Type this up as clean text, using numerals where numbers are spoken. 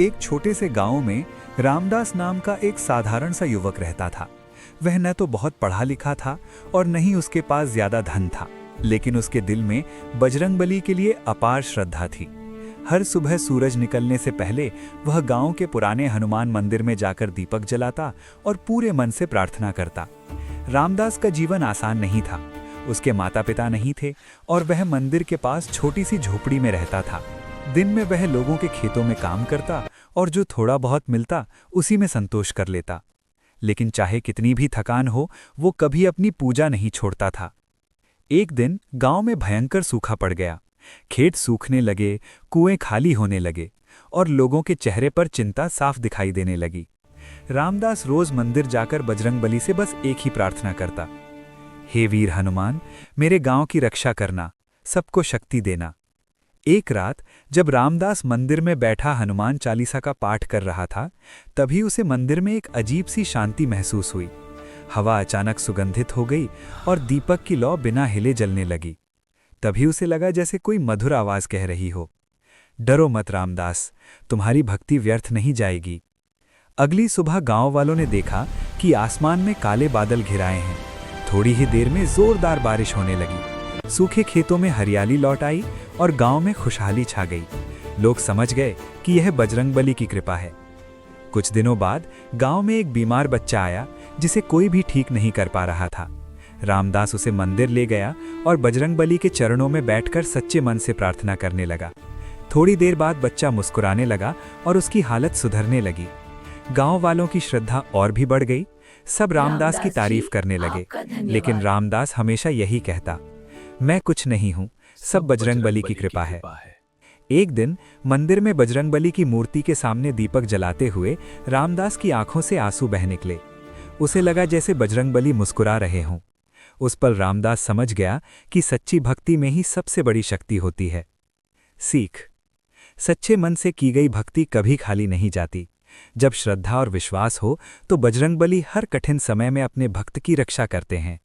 एक छोटे से गांव में रामदास नाम का एक साधारण सा युवक रहता था। वह न तो बहुत पढ़ा लिखा था और न ही उसके पास ज्यादा धन था, लेकिन उसके दिल में बजरंगबली के लिए अपार श्रद्धा थी। हर सुबह सूरज निकलने से पहले वह गांव के पुराने हनुमान मंदिर में जाकर दीपक जलाता और पूरे मन से प्रार्थना करता। रामदास का जीवन आसान नहीं था। उसके माता पिता नहीं थे और वह मंदिर के पास छोटी सी झोपड़ी में रहता था। दिन में वह लोगों के खेतों में काम करता और जो थोड़ा बहुत मिलता उसी में संतोष कर लेता। लेकिन चाहे कितनी भी थकान हो, वो कभी अपनी पूजा नहीं छोड़ता था। एक दिन गांव में भयंकर सूखा पड़ गया। खेत सूखने लगे, कुएं खाली होने लगे और लोगों के चेहरे पर चिंता साफ दिखाई देने लगी। रामदास रोज मंदिर जाकर बजरंगबली से बस एक ही प्रार्थना करता, हे वीर हनुमान, मेरे गांव की रक्षा करना, सबको शक्ति देना। एक रात जब रामदास मंदिर में बैठा हनुमान चालीसा का पाठ कर रहा था, तभी उसे मंदिर में एक अजीब सी शांति महसूस हुई। हवा अचानक सुगंधित हो गई और दीपक की लौ बिना हिले जलने लगी। तभी उसे लगा जैसे कोई मधुर आवाज कह रही हो, डरो मत रामदास, तुम्हारी भक्ति व्यर्थ नहीं जाएगी। अगली सुबह गांव वालों ने देखा कि आसमान में काले बादल घिराए हैं। थोड़ी ही देर में जोरदार बारिश होने लगी। सूखे खेतों में हरियाली लौट आई और गांव में खुशहाली छा गई। लोग समझ गए कि यह बजरंगबली की कृपा है। कुछ दिनों बाद गांव में एक बीमार बच्चा आया जिसे कोई भी ठीक नहीं कर पा रहा था। रामदास उसे मंदिर ले गया और बजरंगबली के चरणों में बैठकर सच्चे मन से प्रार्थना करने लगा। थोड़ी देर बाद बच्चा मुस्कुराने लगा और उसकी हालत सुधरने लगी। गांव वालों की श्रद्धा और भी बढ़ गई। सब रामदास की तारीफ करने लगे, लेकिन रामदास हमेशा यही कहता, मैं कुछ नहीं हूं, सब बजरंगबली की कृपा है। एक दिन मंदिर में बजरंगबली की मूर्ति के सामने दीपक जलाते हुए रामदास की आंखों से आंसू बह निकले। उसे लगा जैसे बजरंगबली मुस्कुरा रहे हों। उस पल रामदास समझ गया कि सच्ची भक्ति में ही सबसे बड़ी शक्ति होती है। सीख: सच्चे मन से की गई भक्ति कभी खाली नहीं जाती। जब श्रद्धा और विश्वास हो तो बजरंगबली हर कठिन समय में अपने भक्त की रक्षा करते हैं।